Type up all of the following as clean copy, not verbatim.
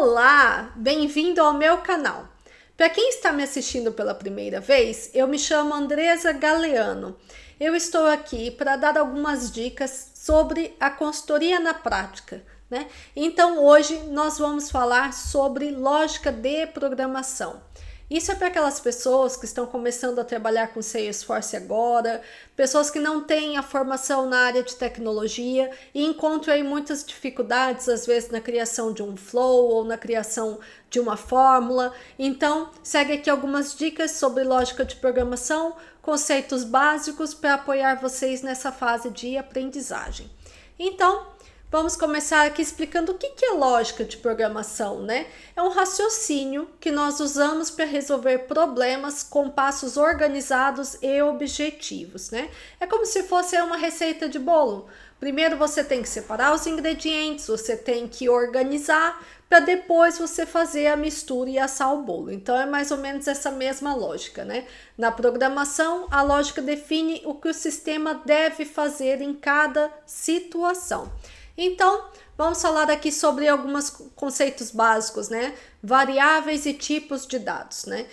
Olá, bem-vindo ao meu canal. Para quem está me assistindo pela primeira vez, eu me chamo Andresa Galeano. Eu estou aqui para dar algumas dicas sobre a consultoria na prática, né? Então hoje nós vamos falar sobre lógica de programação. Isso é para aquelas pessoas que estão começando a trabalhar com Salesforce agora, pessoas que não têm a formação na área de tecnologia e encontram aí muitas dificuldades, às vezes, na criação de um flow ou na criação de uma fórmula. Então, segue aqui algumas dicas sobre lógica de programação, conceitos básicos para apoiar vocês nessa fase de aprendizagem. Então, vamos começar aqui explicando o que é lógica de programação, né? É um raciocínio que nós usamos para resolver problemas com passos organizados e objetivos, né? É como se fosse uma receita de bolo. Primeiro você tem que separar os ingredientes, você tem que organizar, para depois você fazer a mistura e assar o bolo. Então é mais ou menos essa mesma lógica, né? Na programação, a lógica define o que o sistema deve fazer em cada situação. Então, vamos falar aqui sobre alguns conceitos básicos, né? Variáveis e tipos de dados, né?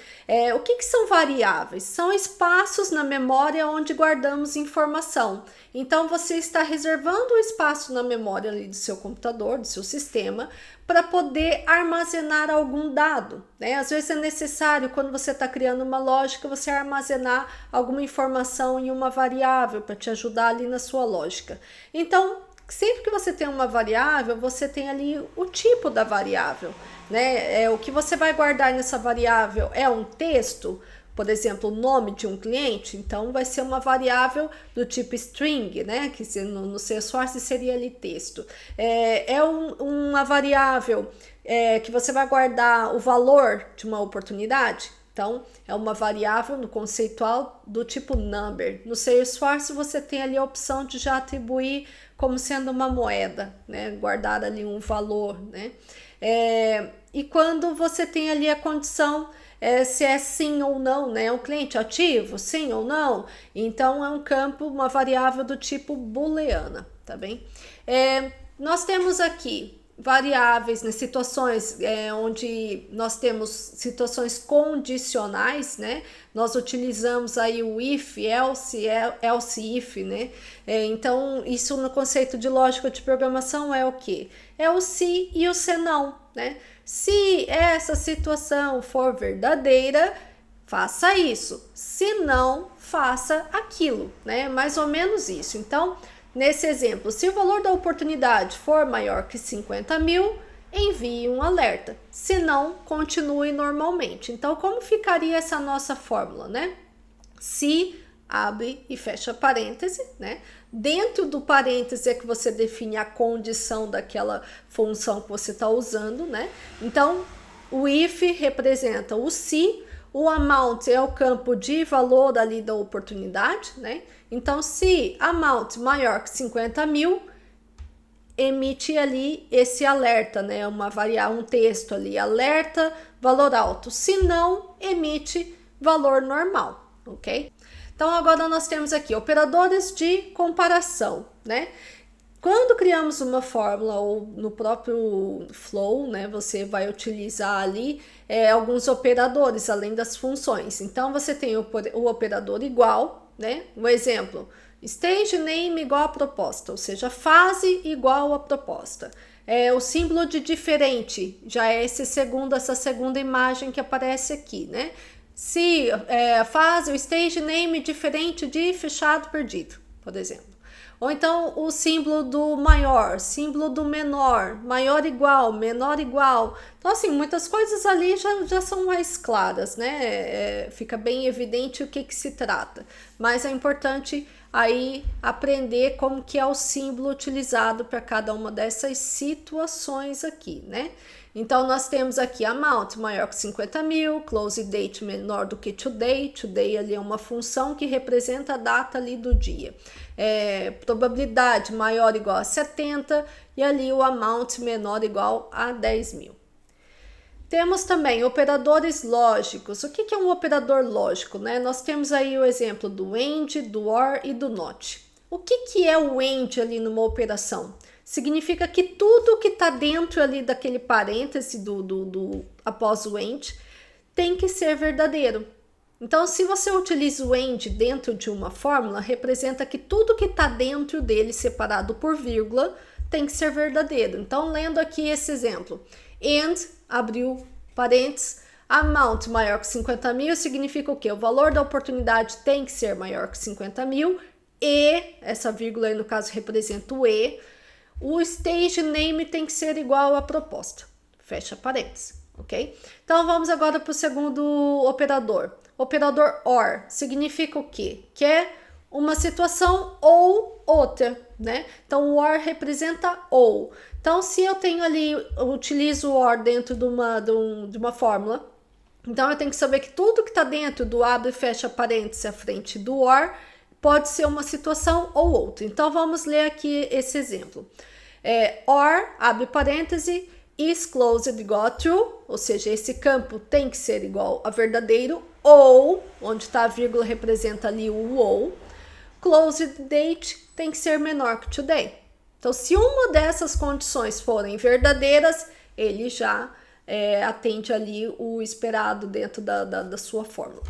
O que são variáveis? São espaços na memória onde guardamos informação. Então, você está reservando um espaço na memória ali do seu computador, do seu sistema, para poder armazenar algum dado, né? Às vezes é necessário, quando você está criando uma lógica, você armazenar alguma informação em uma variável para te ajudar ali na sua lógica. Então, sempre que você tem uma variável, você tem ali o tipo da variável, né? O que você vai guardar nessa variável é um texto, por exemplo, o nome de um cliente, então vai ser uma variável do tipo string, né? Que no Salesforce seria ali texto. Uma variável que você vai guardar o valor de uma oportunidade. Então, é uma variável no conceitual do tipo number. No Salesforce, você tem ali a opção de já atribuir como sendo uma moeda, né? Guardar ali um valor, né? E quando você tem ali a condição, se é sim ou não, né? É um cliente ativo, sim ou não? Então, é um campo, uma variável do tipo booleana, tá bem? Nós temos aqui variáveis, né, situações onde nós temos situações condicionais, né? Nós utilizamos aí o if, else if, né? Então, isso no conceito de lógica de programação é o quê? É o se e o senão, né? Se essa situação for verdadeira, faça isso. Se não, faça aquilo, né? Mais ou menos isso. Então, nesse exemplo, se o valor da oportunidade for maior que 50 mil, envie um alerta. Se não, continue normalmente. Então, como ficaria essa nossa fórmula, né? Se, abre e fecha parêntese, né? Dentro do parêntese é que você define a condição daquela função que você está usando, né? Então, o if representa o se, o amount é o campo de valor ali da oportunidade, né? Então, se amount maior que 50 mil, emite ali esse alerta, né? Um texto ali, alerta, valor alto. Se não, emite valor normal, ok? Então, agora nós temos aqui operadores de comparação, né? Quando criamos uma fórmula ou no próprio flow, né, você vai utilizar ali alguns operadores, além das funções. Então, você tem o operador igual, né? Um exemplo, stage name igual a proposta, ou seja, fase igual a proposta. O símbolo de diferente, já é essa segunda imagem que aparece aqui, né? Se fase, o stage name diferente de fechado perdido, por exemplo. Ou então o símbolo do maior, símbolo do menor, maior igual, menor igual. Então, assim, muitas coisas ali já são mais claras, né? Fica bem evidente o que se trata. Mas é importante aí aprender como que é o símbolo utilizado para cada uma dessas situações aqui, né? Então, nós temos aqui amount maior que 50 mil, close date menor do que today. Today ali é uma função que representa a data ali do dia. Probabilidade maior ou igual a 70 e ali o amount menor ou igual a 10 mil. Temos também operadores lógicos. O que é um operador lógico, né? Nós temos aí o exemplo do AND, do OR e do NOT. O que é o AND ali numa operação? significa que tudo que está dentro ali daquele parêntese após o AND tem que ser verdadeiro. Então, se você utiliza o AND dentro de uma fórmula, representa que tudo que está dentro dele, separado por vírgula, tem que ser verdadeiro. Então, lendo aqui esse exemplo, and, abriu parênteses, amount maior que 50 mil significa o quê? O valor da oportunidade tem que ser maior que 50 mil e, essa vírgula aí no caso representa o e, o stage name tem que ser igual à proposta. Fecha parênteses, ok? Então, vamos agora para o segundo operador. Operador OR significa o quê? Que é uma situação ou outra, né? Então, o OR representa ou. Então, se eu tenho ali, eu utilizo o OR dentro de uma fórmula, então eu tenho que saber que tudo que está dentro do abre e fecha parênteses à frente do OR pode ser uma situação ou outra. Então, vamos ler aqui esse exemplo. OR, abre parêntese, is closed igual a true, ou seja, esse campo tem que ser igual a verdadeiro, ou, onde está a vírgula representa ali o ou, closed date tem que ser menor que today. Então, se uma dessas condições forem verdadeiras, ele já atende ali o esperado dentro da sua fórmula.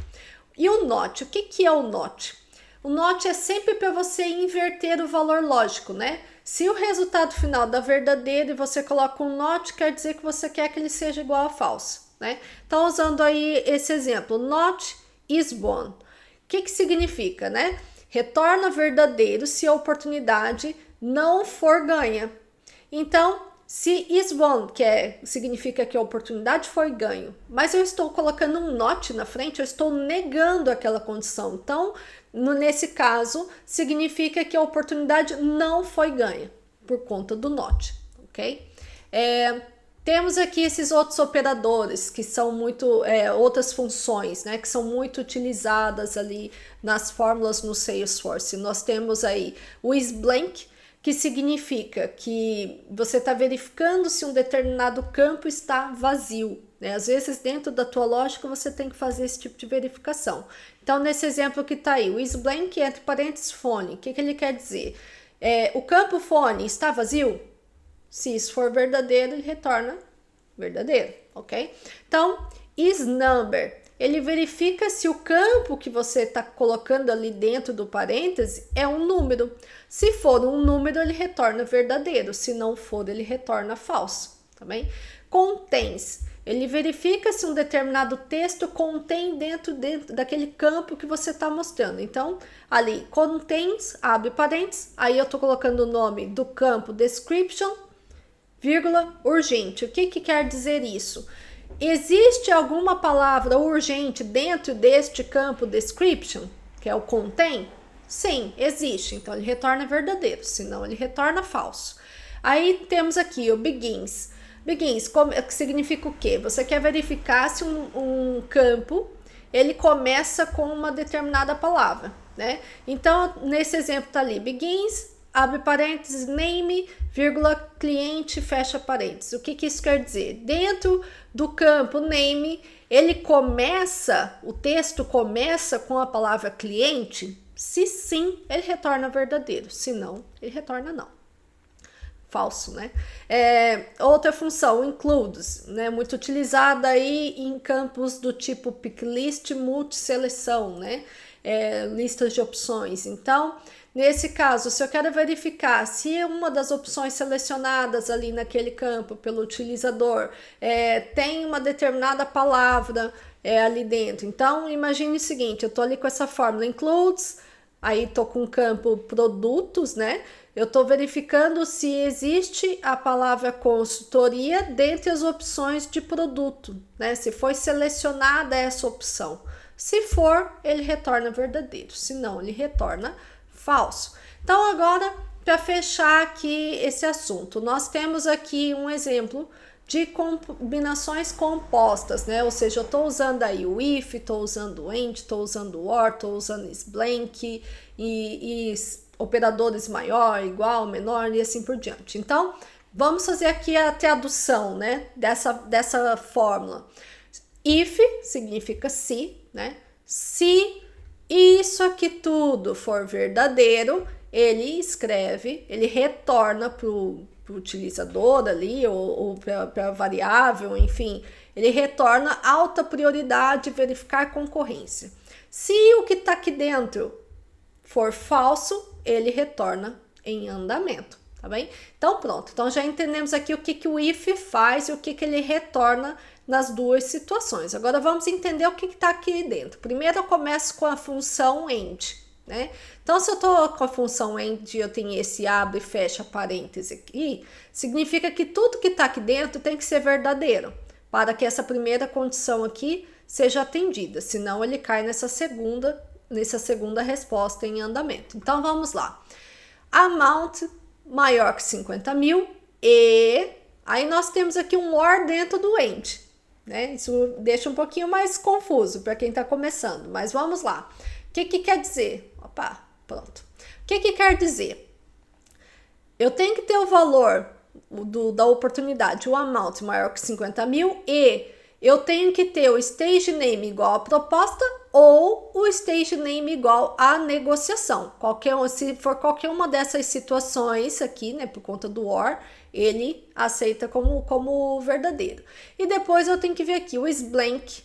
E o not, o que é o not? O not é sempre para você inverter o valor lógico, né? Se o resultado final dá verdadeiro e você coloca um not, quer dizer que você quer que ele seja igual a falso, né? Então, usando aí esse exemplo, not is won. O que significa, né? Retorna verdadeiro se a oportunidade não for ganha. Então, se is won, significa que a oportunidade foi ganho, mas eu estou colocando um not na frente, eu estou negando aquela condição. Então, nesse caso, significa que a oportunidade não foi ganha por conta do not, ok? Temos aqui esses outros operadores que são muito, outras funções, né, que são muito utilizadas ali nas fórmulas no Salesforce. Nós temos aí o isBlank, que significa que você está verificando se um determinado campo está vazio, né? Às vezes, dentro da tua lógica, você tem que fazer esse tipo de verificação. Então, nesse exemplo que está aí, o isBlank entre parênteses phone, o que ele quer dizer? O campo phone está vazio? Se isso for verdadeiro, ele retorna verdadeiro, ok? Então, isNumber, ele verifica se o campo que você está colocando ali dentro do parêntese é um número. Se for um número, ele retorna verdadeiro. Se não for, ele retorna falso, tá bem? Contains, ele verifica se um determinado texto contém dentro daquele campo que você está mostrando. Então, ali, contains, abre parênteses, aí eu estou colocando o nome do campo description, vírgula, urgente. O que quer dizer isso? Existe alguma palavra urgente dentro deste campo description, que é o contain? Sim, existe. Então, ele retorna verdadeiro, senão ele retorna falso. Aí, temos aqui o begins. Begins, que significa o quê? Você quer verificar se um campo, ele começa com uma determinada palavra, né? Então, nesse exemplo tá ali, begins, abre parênteses, name, vírgula, cliente, fecha parênteses. O que isso quer dizer? Dentro do campo name, o texto começa com a palavra cliente? Se sim, ele retorna verdadeiro. Se não, ele retorna não. Falso, né? Outra função, includes, né? Muito utilizada aí em campos do tipo pick list, multiseleção, né? Listas de opções. Então, nesse caso, se eu quero verificar se uma das opções selecionadas ali naquele campo pelo utilizador tem uma determinada palavra ali dentro. Então, imagine o seguinte, eu tô ali com essa fórmula includes, aí tô com o campo produtos, né? Eu tô verificando se existe a palavra consultoria dentre as opções de produto, né? Se foi selecionada essa opção. Se for, ele retorna verdadeiro. Se não, ele retorna falso. Então, agora, para fechar aqui esse assunto, nós temos aqui um exemplo de combinações compostas, né? Ou seja, eu estou usando aí o if, estou usando o and, estou usando o or, estou usando isBlank e operadores maior, igual, menor e assim por diante. Então, vamos fazer aqui a tradução, né? Dessa fórmula. If significa se, né? Se isso aqui tudo for verdadeiro, ele escreve, ele retorna para o utilizador ali, ou para a variável, enfim, ele retorna alta prioridade, verificar concorrência. Se o que está aqui dentro for falso, ele retorna em andamento, tá bem? Então pronto, então já entendemos aqui o que o if faz e o que ele retorna nas duas situações. Agora vamos entender o que está aqui dentro. Primeiro eu começo com a função end, né? Então se eu estou com a função end e eu tenho esse abre e fecha parêntese aqui, significa que tudo que está aqui dentro tem que ser verdadeiro, para que essa primeira condição aqui seja atendida, senão ele cai nessa segunda resposta em andamento. Então vamos lá. Amount maior que 50 mil e aí nós temos aqui um OR dentro do end, né? Isso deixa um pouquinho mais confuso para quem está começando, mas vamos lá. O que quer dizer? Opa, pronto. O que quer dizer? Eu tenho que ter o valor da oportunidade, o amount maior que 50 mil e eu tenho que ter o stage name igual à proposta ou o stage name igual à negociação. Se for qualquer uma dessas situações aqui, né, por conta do OR, ele aceita como verdadeiro. E depois eu tenho que ver aqui o isBlank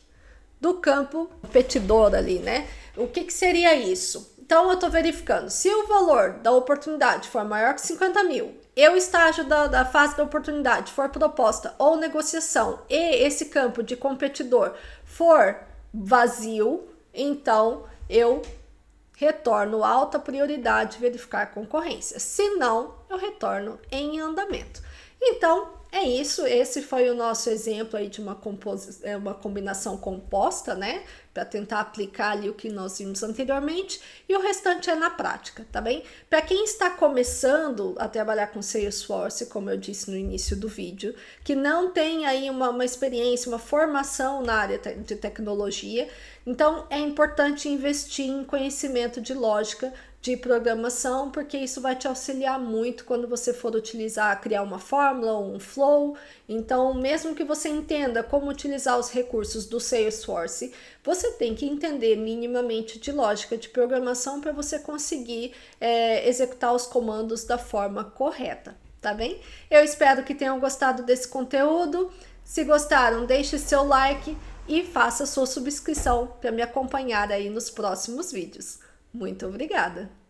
do campo competidor ali, né? O que seria isso? Então eu estou verificando, se o valor da oportunidade for maior que 50 mil e o estágio da fase da oportunidade for proposta ou negociação e esse campo de competidor for vazio, então eu retorno alta prioridade verificar concorrência. Se não, eu retorno em andamento. Então, é isso. Esse foi o nosso exemplo aí de uma combinação composta, né? Para tentar aplicar ali o que nós vimos anteriormente. E o restante é na prática, tá bem? Para quem está começando a trabalhar com Salesforce, como eu disse no início do vídeo, que não tem aí uma experiência, uma formação na área de tecnologia, então é importante investir em conhecimento de lógica de programação, porque isso vai te auxiliar muito quando você for criar uma fórmula ou um flow. Então, mesmo que você entenda como utilizar os recursos do Salesforce, você tem que entender minimamente de lógica de programação para você conseguir executar os comandos da forma correta, tá bem? Eu espero que tenham gostado desse conteúdo. Se gostaram, deixe seu like e faça sua subscrição para me acompanhar aí nos próximos vídeos. Muito obrigada!